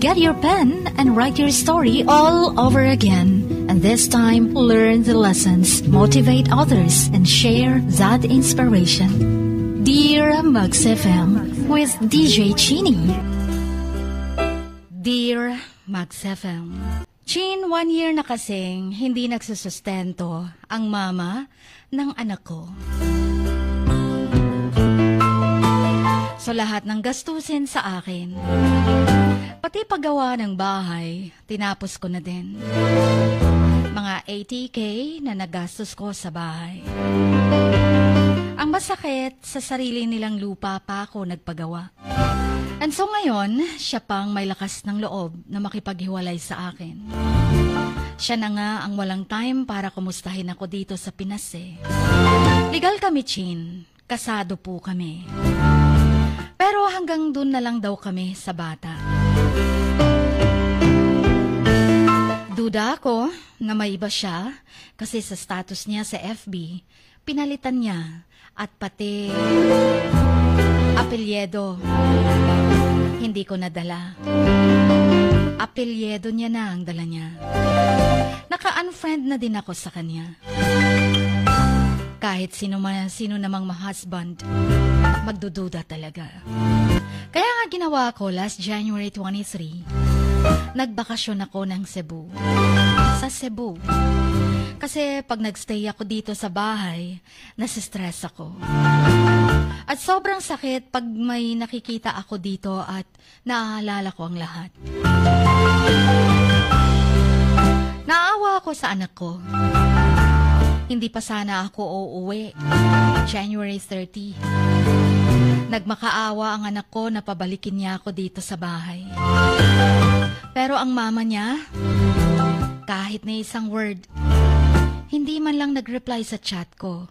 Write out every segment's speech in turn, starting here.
Get your pen and write your story all over again. And this time, learn the lessons, motivate others, and share that inspiration. Dear Mugs FM with DJ Chini. Dear Mugs FM, Chin, 1 year na kasing hindi nagsusustento ang mama ng anak ko. So lahat ng gastusin sa akin, pati paggawa ng bahay, tinapos ko na din. Mga 80K na nagastos ko sa bahay. Ang masakit, sa sarili nilang lupa pa ako nagpagawa. And so ngayon, siya pang may lakas ng loob na makipaghiwalay sa akin. Siya na nga ang walang time para kumustahin ako dito sa Pinas eh. Legal kami, Chin. Kasado po kami. Pero hanggang dun na lang daw kami sa bata. Duda ako na may iba siya kasi sa status niya sa FB, pinalitan niya at pati apelyedo. Hindi ko nadala. Apelyedo niya na ang dala niya. Naka-unfriend na din ako sa kanya. Kahit sino namang ma-husband, magdududa talaga. Kaya nga ginawa ko last January 23, nagbakasyon ako ng Cebu. Sa Cebu. Kasi pag nagstay ako dito sa bahay, nasistress ako. At sobrang sakit pag may nakikita ako dito at naaalala ko ang lahat. Naawa ako sa anak ko. Hindi pa sana ako uuwi. January 30. Nagmakaawa ang anak ko na pabalikin niya ako dito sa bahay. Pero ang mama niya, kahit na isang word, hindi man lang nag-reply sa chat ko.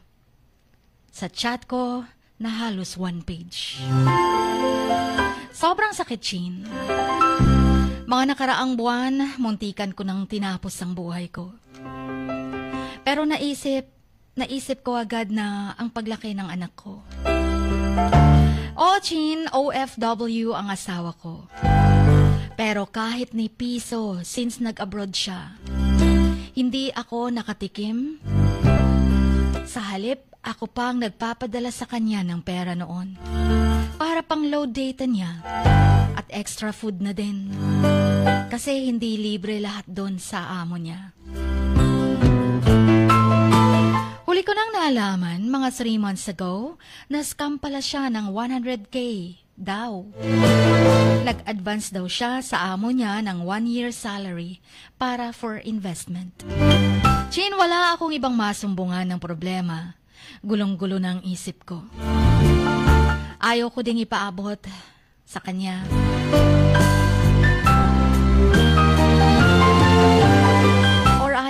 Sa chat ko, na halos 1 page. Sobrang sakit, Chin. Mga nakaraang buwan, muntikan ko nang tinapos ang buhay ko. Pero naisip ko agad na ang paglaki ng anak ko. Chin, OFW ang asawa ko. Pero kahit ni piso since nag-abroad siya, hindi ako nakatikim. Sa halip, ako pang nagpapadala sa kanya ng pera noon. Para pang load data niya at extra food na din. Kasi hindi libre lahat doon sa amo niya. Huli ko nang nalaman, mga 3 months ago, na-scam pala siya ng 100K daw. Nag-advance daw siya sa amo niya ng 1 year salary para for investment. Chin, wala akong ibang masumbungan ng problema. Gulong-gulo ng isip ko. Ayaw ko ding ipaabot sa kanya.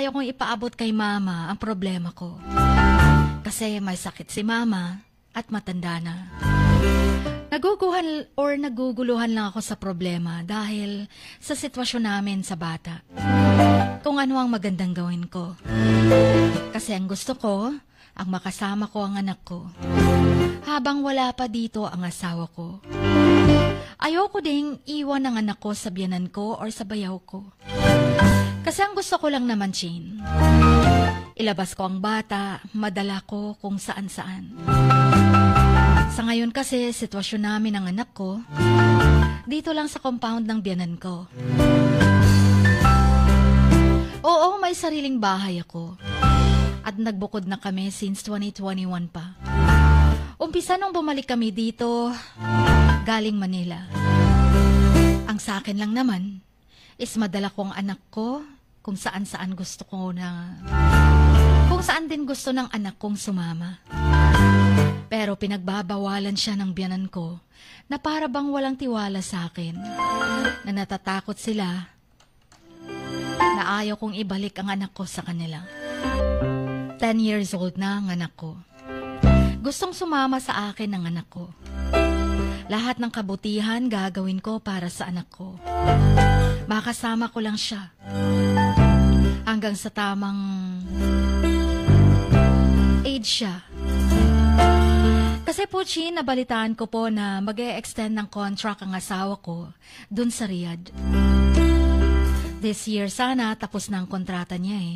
Ayaw kong ipaabot kay mama ang problema ko. Kasi may sakit si mama at matanda na. Naguguluhan lang ako sa problema dahil sa sitwasyon namin sa bata. Kung ano ang magandang gawin ko. Kasi ang gusto ko, ang makasama ko ang anak ko. Habang wala pa dito ang asawa ko. Ayoko ding iwan ang anak ko sa biyanan ko or sa bayaw ko. Kasi ang gusto ko lang naman, Chin, ilabas ko ang bata, madala ko kung saan-saan. Sa ngayon kasi, sitwasyon namin ng anak ko, dito lang sa compound ng biyanan ko. Oo, may sariling bahay ako. At nagbukod na kami since 2021 pa. Umpisa nung bumalik kami dito, galing Manila. Ang sa akin lang naman, is madala ko ang anak ko kung saan-saan gusto ko na... Kung saan din gusto ng anak kong sumama. Pero pinagbabawalan siya ng biyanan ko na para bang walang tiwala sa akin. Na natatakot sila na ayaw kong ibalik ang anak ko sa kanila. 10 years old na ang anak ko. Gustong sumama sa akin ang anak ko. Lahat ng kabutihan gagawin ko para sa anak ko. Makasama ko lang siya. Hanggang sa tamang age siya. Kasi po, Chin, nabalitaan ko po na mag-e-extend ng contract ang asawa ko dun sa Riyadh. This year sana tapos na ang kontrata niya eh.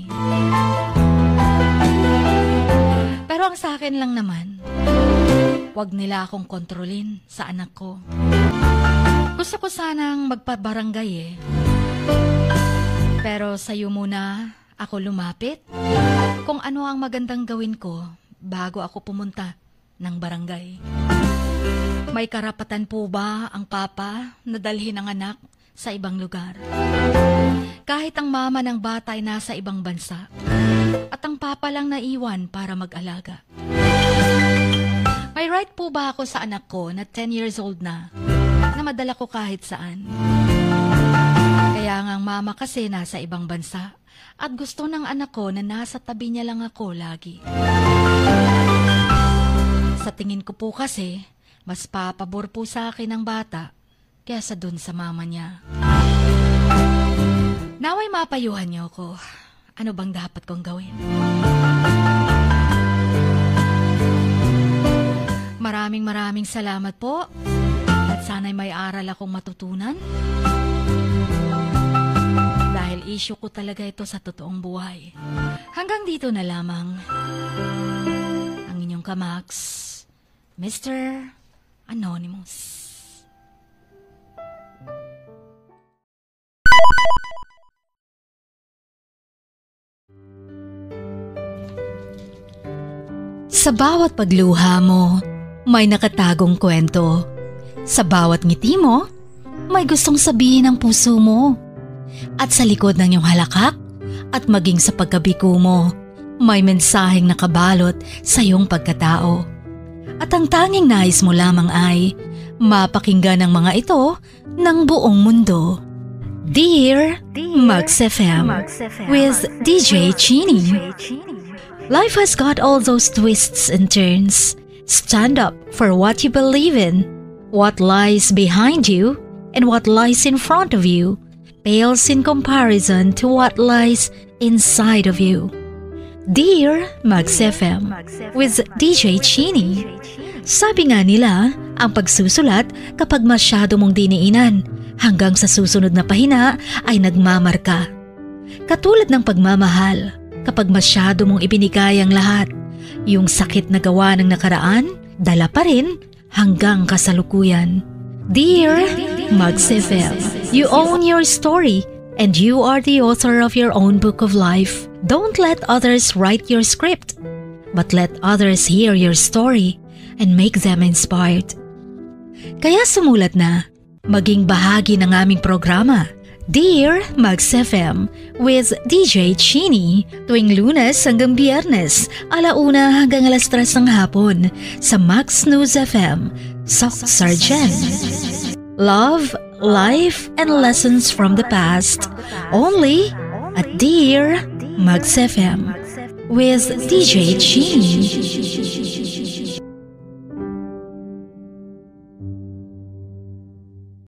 Pero ang sa akin lang naman, wag nila akong kontrolin sa anak ko. Gusto ko sanang magpabarangay eh. Pero sa'yo muna ako lumapit kung ano ang magandang gawin ko bago ako pumunta ng barangay. May karapatan po ba ang papa na dalhin ang anak sa ibang lugar? Kahit ang mama ng bata ay nasa ibang bansa at ang papa lang naiwan para mag-alaga. May right po ba ako sa anak ko na 10 years old na madala ko kahit saan? Kaya nga ang mama kasi nasa ibang bansa at gusto ng anak ko na nasa tabi niya lang ako lagi. Sa tingin ko po kasi, mas papabor po sa akin ang bata kaysa dun sa mama niya. Naway mapayuhan niyo ako. Ano bang dapat kong gawin? Maraming salamat po. At sana'y may aral akong matutunan. Dahil issue ko talaga ito sa totoong buhay. Hanggang dito na lamang. Ang inyong kamax, Mr. Anonymous. Sa bawat pagluha mo, may nakatagong kwento. Sa bawat ngiti mo, may gustong sabihin ang puso mo. At sa likod ng iyong halakak at maging sa pagkabiko mo, may mensaheng nakabalot sa iyong pagkatao. At ang tanging nais mo lamang ay mapakinggan ang mga ito ng buong mundo. Dear Max FM with DJ Chini. Life has got all those twists and turns. Stand up for what you believe in. What lies behind you and what lies in front of you pales in comparison to what lies inside of you. Dear Max FM with DJ Chini. Sabi nga nila, ang pagsusulat kapag masyado mong diniinan hanggang sa susunod na pahina ay nagmamarka. Katulad ng pagmamahal, kapag masyado mong ibinigay ang lahat, yung sakit na gawa ng nakaraan, dala pa rin hanggang kasalukuyan. Dear Max FM, you own your story and you are the author of your own book of life. Don't let others write your script, but let others hear your story and make them inspired. Kaya sumulat na, maging bahagi ng aming programa. Dear Max FM with DJ Chini tuwing Lunes hanggang Biyernes, 1:00 hanggang 3:00 ng hapon sa Max News FM, Sock Sargent. Love, life, and lessons from the past only at Dear Max FM with DJ Chini.